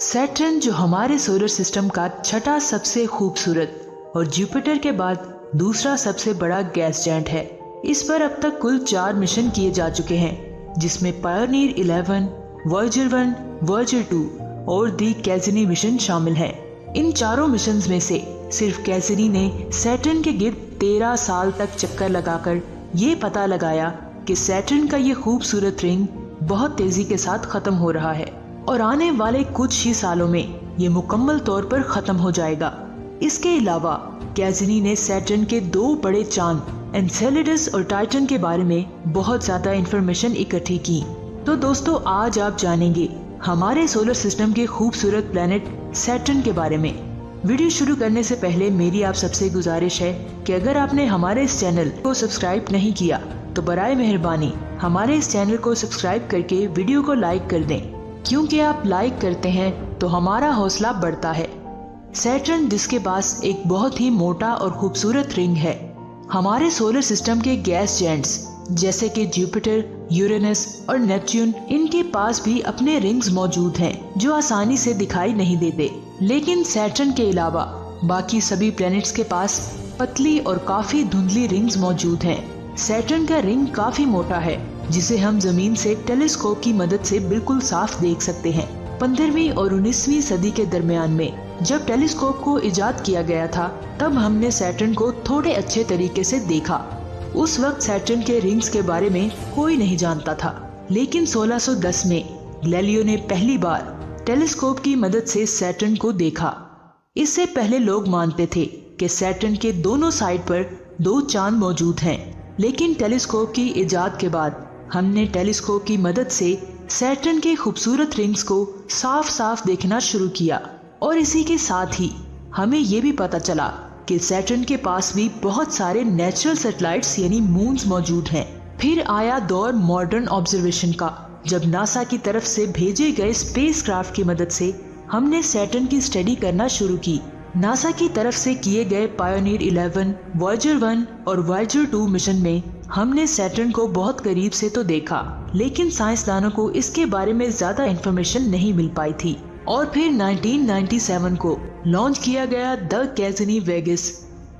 Saturn जो हमारे solar system का छठा सबसे खूबसूरत और जुपिटर के बाद दूसरा सबसे बड़ा गैस जायंट है। इस पर अब तक कुल 4 मिशन किए जा चुके हैं, जिसमें पायोनियर 11, वॉयेजर 1, वॉयेजर 2 और दी कैसिनी मिशन शामिल है। इन चारों मिशन में से सिर्फ कैसिनी ने सैटर्न के गिर्द 13 साल तक चक्कर लगाकर ये पता लगाया कि सैटर्न का ये खूबसूरत रिंग बहुत तेजी के साथ खत्म हो रहा है और आने वाले कुछ ही सालों में ये मुकम्मल तौर पर खत्म हो जाएगा। इसके अलावा कैसिनी ने सैटर्न के 2 बड़े चांद एनसेलेडस और टाइटन के बारे में बहुत ज्यादा इंफॉर्मेशन इकट्ठी की। तो दोस्तों, आज आप जानेंगे हमारे सोलर सिस्टम के खूबसूरत प्लेनेट सैटर्न के बारे में। वीडियो शुरू करने से पहले मेरी आप सबसे गुजारिश है कि अगर आपने हमारे इस चैनल को सब्सक्राइब नहीं किया तो बराए मेहरबानी हमारे इस चैनल को सब्सक्राइब करके वीडियो को लाइक कर दें, क्योंकि आप लाइक करते हैं तो हमारा हौसला बढ़ता है। सैटर्न, जिसके पास एक बहुत ही मोटा और खूबसूरत रिंग है, हमारे सोलर सिस्टम के गैस जायंट्स जैसे कि जुपिटर, यूरेनस और नेपच्यून, इनके पास भी अपने रिंग्स मौजूद हैं जो आसानी से दिखाई नहीं देते। लेकिन सैटर्न के अलावा बाकी सभी प्लैनेट्स के पास पतली और काफी धुंधली रिंग्स मौजूद हैं। सैटर्न का रिंग काफी मोटा है, जिसे हम जमीन से टेलीस्कोप की मदद से बिल्कुल साफ देख सकते हैं। 15वीं और 19वीं सदी के दरमियान में जब टेलीस्कोप को इजाद किया गया था, तब हमने सैटर्न को थोड़े अच्छे तरीके से देखा। उस वक्त सैटर्न के रिंग्स के बारे में कोई नहीं जानता था, लेकिन 1610 में गैलीलियो ने पहली बार टेलीस्कोप की मदद से सैटर्न को देखा। इससे पहले लोग मानते थे कि सैटर्न के दोनों साइड पर 2 चांद मौजूद हैं, लेकिन टेलीस्कोप की इजाद के बाद हमने टेलीस्कोप की मदद से सैटर्न के खूबसूरत रिंग्स को साफ साफ देखना शुरू किया। और इसी के साथ ही हमें ये भी पता चला कि सैटर्न के पास भी बहुत सारे नेचुरल सैटेलाइट्स यानी मून्स मौजूद हैं। फिर आया दौर मॉडर्न ऑब्जर्वेशन का, जब नासा की तरफ से भेजे गए स्पेसक्राफ्ट की मदद से हमने सैटर्न की स्टडी करना शुरू की। नासा की तरफ से किए गए पायोनियर 11, वॉयेजर 1 और वॉयेजर 2 मिशन में हमने सैटर्न को बहुत करीब से तो देखा, लेकिन साइंसदानों को इसके बारे में ज्यादा इंफॉर्मेशन नहीं मिल पाई थी। और फिर 1997 को लॉन्च किया गया द कैसिनी वेगस,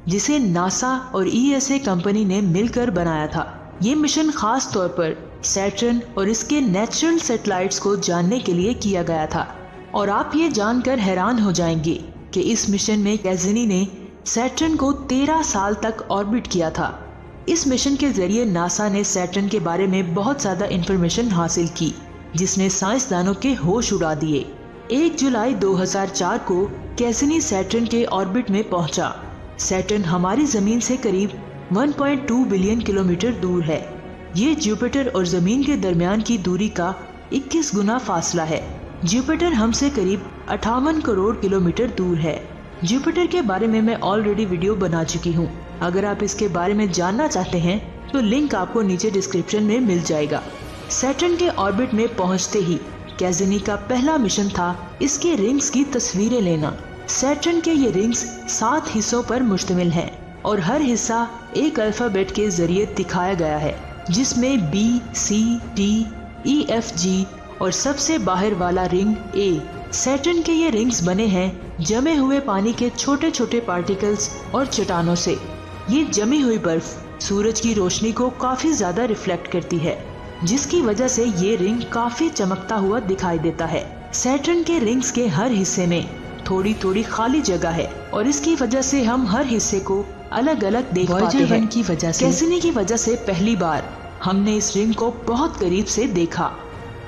जिसे नासा और ESA कंपनी ने मिलकर बनाया था। ये मिशन खास तौर पर सैटर्न और इसके नेचुरल सैटेलाइट्स को जानने के लिए किया गया था। और आप ये जानकर हैरान हो जाएंगे कि इस मिशन में कैसिनी ने सैटर्न को 13 साल तक ऑर्बिट किया था। इस मिशन के जरिए नासा ने सैटर्न के बारे में बहुत ज्यादा इंफॉर्मेशन हासिल की, जिसने साइंसदानों के होश उड़ा दिए। 1 जुलाई 2004 को कैसिनी सैटर्न के ऑर्बिट में पहुंचा। सैटर्न हमारी जमीन से करीब 1.2 बिलियन किलोमीटर दूर है। ये जुपिटर और जमीन के दरमियान की दूरी का 21 गुना फासला है। जुपिटर हमसे करीब 58 करोड़ किलोमीटर दूर है। जुपिटर के बारे में मैं ऑलरेडी वीडियो बना चुकी हूँ। अगर आप इसके बारे में जानना चाहते हैं तो लिंक आपको नीचे डिस्क्रिप्शन में मिल जाएगा। सैटर्न के ऑर्बिट में पहुंचते ही कैसिनी का पहला मिशन था इसके रिंग्स की तस्वीरें लेना। सैटर्न के ये रिंग्स 7 हिस्सों पर मुश्तमिल हैं और हर हिस्सा एक अल्फाबेट के जरिए दिखाया गया है, जिसमें B, C, D, E, F, G और सबसे बाहर वाला रिंग A। सैटर्न के ये रिंग्स बने हैं जमे हुए पानी के छोटे छोटे पार्टिकल्स और चट्टानों से। ये जमी हुई बर्फ सूरज की रोशनी को काफी ज्यादा रिफ्लेक्ट करती है, जिसकी वजह से ये रिंग काफी चमकता हुआ दिखाई देता है। सैटर्न के रिंग्स के हर हिस्से में थोड़ी थोड़ी खाली जगह है और इसकी वजह से हम हर हिस्से को अलग अलग देख पाते हैं। की वजह से, कैसिनी की वजह से पहली बार हमने इस रिंग को बहुत करीब से देखा।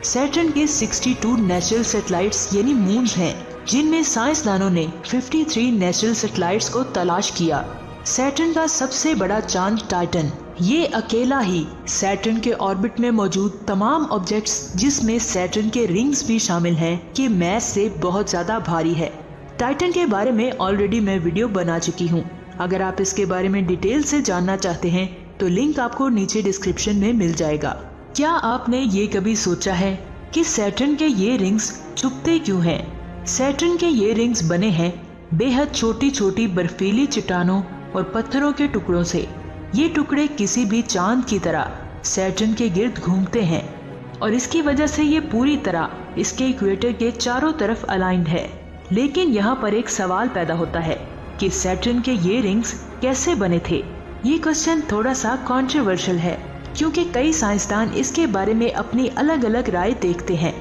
सैटर्न के 62 नेचुरल सैटेलाइट्स यानी मून्स हैं, जिनमें साइंसदानों ने 53 नेचुरल सैटेलाइट्स को तलाश किया। सैटर्न का सबसे बड़ा चांद टाइटन, ये अकेला ही सैटर्न के ऑर्बिट में मौजूद तमाम ऑब्जेक्ट्स, जिसमें सैटर्न के रिंग्स भी शामिल हैं, कि मैस से बहुत ज्यादा भारी है। टाइटन के बारे में ऑलरेडी मैं वीडियो बना चुकी हूँ। अगर आप इसके बारे में डिटेल से जानना चाहते हैं तो लिंक आपको नीचे डिस्क्रिप्शन में मिल जाएगा। क्या आपने ये कभी सोचा है कि सैटर्न के ये रिंग्स छुपते क्यों हैं? सैटर्न के ये रिंग्स बने हैं बेहद छोटी छोटी बर्फीली चट्टानों और पत्थरों के टुकड़ों से। ये टुकड़े किसी भी चांद की तरह सैटर्न के गिर्द घूमते हैं और इसकी वजह से ये पूरी तरह इसके इक्वेटर के चारों तरफ अलाइंड है। लेकिन यहाँ पर एक सवाल पैदा होता है कि सैटर्न के ये रिंग्स कैसे बने थे। ये क्वेश्चन थोड़ा सा कंट्रोवर्शियल है क्योंकि कई साइंसदान इसके बारे में अपनी अलग अलग राय देखते हैं।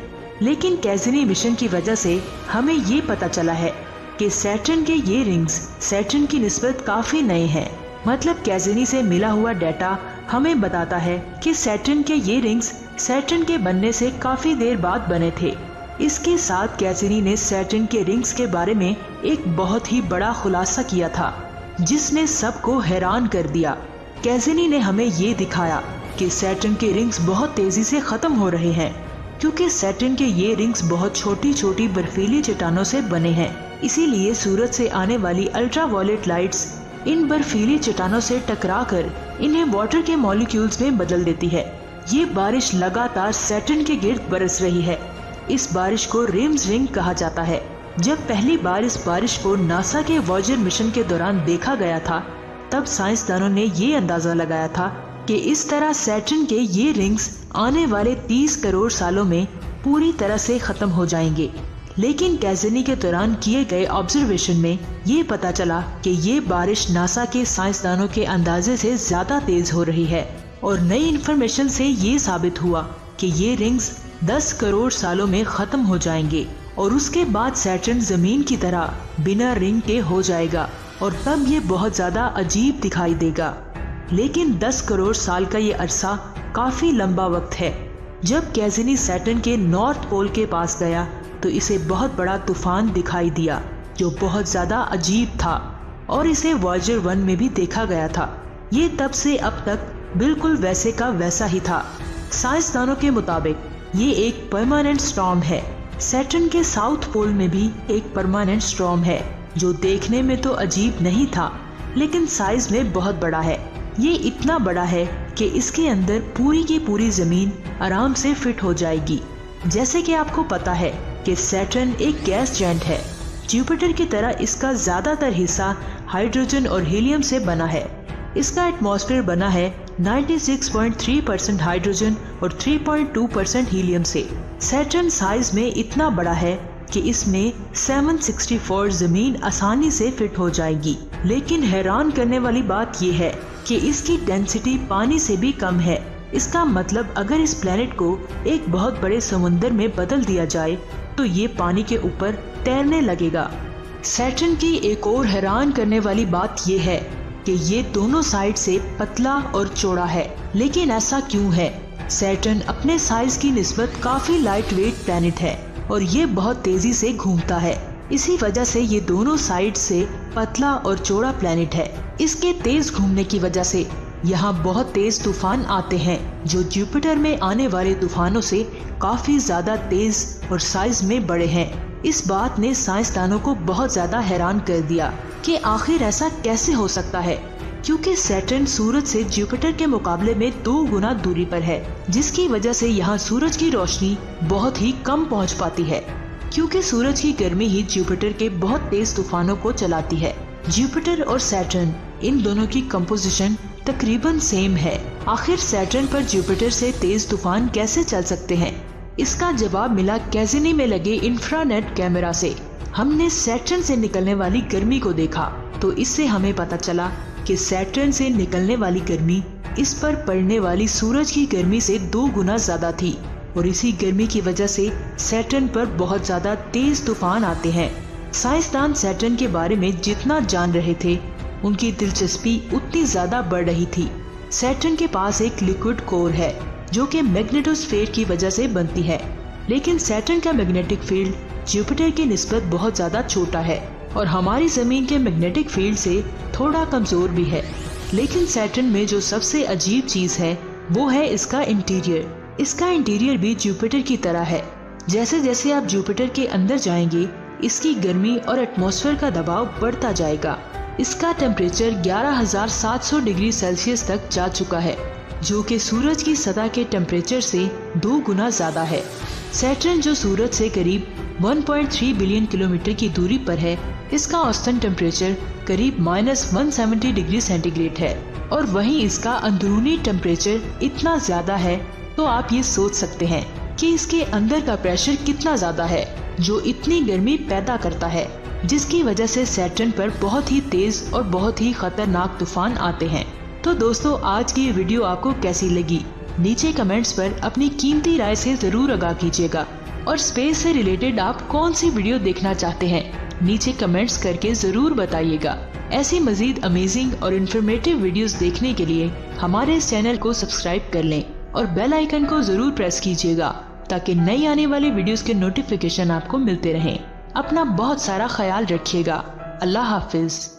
लेकिन कैसिनी मिशन की वजह से हमें ये पता चला है कि सैटर्न के ये रिंग्स सैटर्न की निस्बत काफी नए हैं। मतलब कैसिनी से मिला हुआ डाटा हमें बताता है कि सैटर्न के ये रिंग्स सैटर्न के बनने से काफी देर बाद बने थे। इसके साथ कैसिनी ने सैटर्न के रिंग्स के बारे में एक बहुत ही बड़ा खुलासा किया था जिसने सबको हैरान कर दिया। कैसिनी ने हमें ये दिखाया कि सैटर्न के रिंग्स बहुत तेजी से खत्म हो रहे हैं क्योंकि सैटर्न के ये रिंग्स बहुत छोटी छोटी बर्फीली चट्टानों से बने हैं। इसीलिए सूरज से आने वाली अल्ट्रावायलेट लाइट्स इन बर्फीली चट्टानों से टकराकर इन्हें वाटर के मॉलिक्यूल्स में बदल देती है। ये बारिश लगातार सैटर्न के गिर्द बरस रही है। इस बारिश को रेम्स रिंग कहा जाता है। जब पहली बार इस बारिश को नासा के वॉयेजर मिशन के दौरान देखा गया था तब साइंसदानों ने ये अंदाजा लगाया था कि इस तरह सैटर्न के ये रिंग्स आने वाले 30 करोड़ सालों में पूरी तरह से खत्म हो जाएंगे। लेकिन कैसिनी के दौरान किए गए ऑब्जर्वेशन में ये पता चला कि ये बारिश नासा के साइंसदानों के अंदाजे से ज्यादा तेज हो रही है और नई इन्फॉर्मेशन से ये साबित हुआ कि ये रिंग्स 10 करोड़ सालों में खत्म हो जाएंगे और उसके बाद सैटर्न जमीन की तरह बिना रिंग के हो जाएगा और तब ये बहुत ज्यादा अजीब दिखाई देगा। लेकिन 10 करोड़ साल का ये अरसा काफी लंबा वक्त है। जब कैसिनी सैटर्न के नॉर्थ पोल के पास गया तो इसे बहुत बड़ा तूफान दिखाई दिया जो बहुत ज्यादा अजीब था और इसे वॉयेजर 1 में भी देखा गया था। ये तब से अब तक बिल्कुल वैसे का वैसा ही था। साइंसदानों के मुताबिक ये एक परमानेंट स्टॉर्म है। सैटर्न के साउथ पोल में भी एक परमानेंट स्टॉर्म है जो देखने में तो अजीब नहीं था लेकिन साइज में बहुत बड़ा है। ये इतना बड़ा है कि इसके अंदर पूरी की पूरी जमीन आराम से फिट हो जाएगी। जैसे कि आपको पता है कि सैटर्न एक गैस जायंट है। जुपिटर की तरह इसका ज्यादातर हिस्सा हाइड्रोजन और हीलियम से बना है। इसका एटमॉस्फेयर बना है 96.3% हाइड्रोजन और 3.2% हीलियम से। सैटर्न साइज में इतना बड़ा है कि इसमें 764 जमीन आसानी से फिट हो जाएगी। लेकिन हैरान करने वाली बात यह है कि इसकी डेंसिटी पानी से भी कम है। इसका मतलब अगर इस प्लेनेट को एक बहुत बड़े समुंदर में बदल दिया जाए तो ये पानी के ऊपर तैरने लगेगा। सैटर्न की एक और हैरान करने वाली बात ये है कि ये दोनों साइड से पतला और चौड़ा है। लेकिन ऐसा क्यों है? सैटर्न अपने साइज की निस्बत काफी लाइट वेट प्लेनेट है और ये बहुत तेजी से घूमता है। इसी वजह से ये दोनों साइड से पतला और चौड़ा प्लेनेट है। इसके तेज घूमने की वजह से यहाँ बहुत तेज तूफान आते हैं जो जुपिटर में आने वाले तूफानों से काफी ज्यादा तेज और साइज में बड़े हैं। इस बात ने साइंसदानों को बहुत ज्यादा हैरान कर दिया कि आखिर ऐसा कैसे हो सकता है, क्योंकि सैटर्न सूरज से जुपिटर के मुकाबले में 2 गुना दूरी पर है, जिसकी वजह से यहाँ सूरज की रोशनी बहुत ही कम पहुँच पाती है। क्योंकि सूरज की गर्मी ही जुपिटर के बहुत तेज तूफानों को चलाती है। जुपिटर और सैटर्न इन दोनों की कंपोजिशन तकरीबन सेम है। आखिर सैटर्न पर जुपिटर से तेज तूफान कैसे चल सकते हैं? इसका जवाब मिला कैसिनी में लगे इंफ्रारेड कैमरा से। हमने सैटर्न से निकलने वाली गर्मी को देखा तो इससे हमें पता चला कि सैटर्न से निकलने वाली गर्मी इस पर पड़ने वाली सूरज की गर्मी से 2 गुना ज्यादा थी और इसी गर्मी की वजह से सैटर्न पर बहुत ज्यादा तेज तूफान आते हैं। साइंसदान सैटर्न के बारे में जितना जान रहे थे उनकी दिलचस्पी उतनी ज्यादा बढ़ रही थी। सैटर्न के पास एक लिक्विड कोर है जो कि मैग्नेटोस्फीयर की वजह से बनती है, लेकिन सैटर्न का मैग्नेटिक फील्ड जुपिटर की निस्बत बहुत ज्यादा छोटा है और हमारी जमीन के मैग्नेटिक फील्ड से थोड़ा कमजोर भी है। लेकिन सैटर्न में जो सबसे अजीब चीज है वो है इसका इंटीरियर। इसका इंटीरियर भी जुपिटर की तरह है। जैसे जैसे आप जुपिटर के अंदर जाएंगे इसकी गर्मी और एटमॉस्फेयर का दबाव बढ़ता जाएगा। इसका टेम्परेचर 11,700 डिग्री सेल्सियस तक जा चुका है, जो कि सूरज की सतह के टेम्परेचर से 2 गुना ज्यादा है। सैटर्न जो सूरज से करीब 1.3 बिलियन किलोमीटर की दूरी पर है, इसका औसतन टेम्परेचर करीब -170 डिग्री सेंटीग्रेड है और वहीं इसका अंदरूनी टेम्परेचर इतना ज्यादा है तो आप ये सोच सकते हैं कि इसके अंदर का प्रेशर कितना ज्यादा है जो इतनी गर्मी पैदा करता है, जिसकी वजह से सैटर्न पर बहुत ही तेज और बहुत ही खतरनाक तूफान आते हैं। तो दोस्तों, आज की वीडियो आपको कैसी लगी? नीचे कमेंट्स पर अपनी कीमती राय से जरूर आगाह कीजिएगा। और स्पेस से रिलेटेड आप कौन सी वीडियो देखना चाहते हैं, नीचे कमेंट्स करके जरूर बताइएगा। ऐसी मजीद अमेजिंग और इन्फॉर्मेटिव वीडियोस देखने के लिए हमारे इस चैनल को सब्सक्राइब कर लें और बेल आइकन को जरूर प्रेस कीजिएगा ताकि नई आने वाली वीडियोस के नोटिफिकेशन आपको मिलते रहें। अपना बहुत सारा ख्याल रखिएगा। अल्लाह हाफिज।